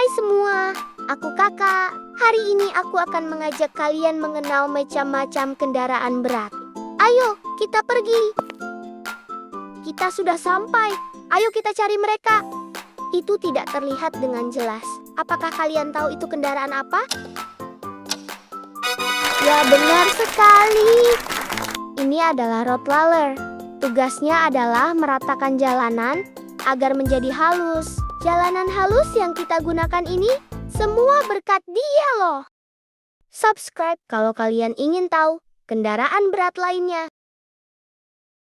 Hai semua, aku Kakak. Hari ini aku akan mengajak kalian mengenal macam-macam kendaraan berat. Ayo, kita pergi. Kita sudah sampai. Ayo kita cari mereka. Itu tidak terlihat dengan jelas. Apakah kalian tahu itu kendaraan apa? Ya, benar sekali. Ini adalah Rottweiler. Tugasnya adalah meratakan jalanan agar menjadi halus. Jalanan halus yang kita gunakan ini semua berkat dia loh. Subscribe kalau kalian ingin tahu kendaraan berat lainnya.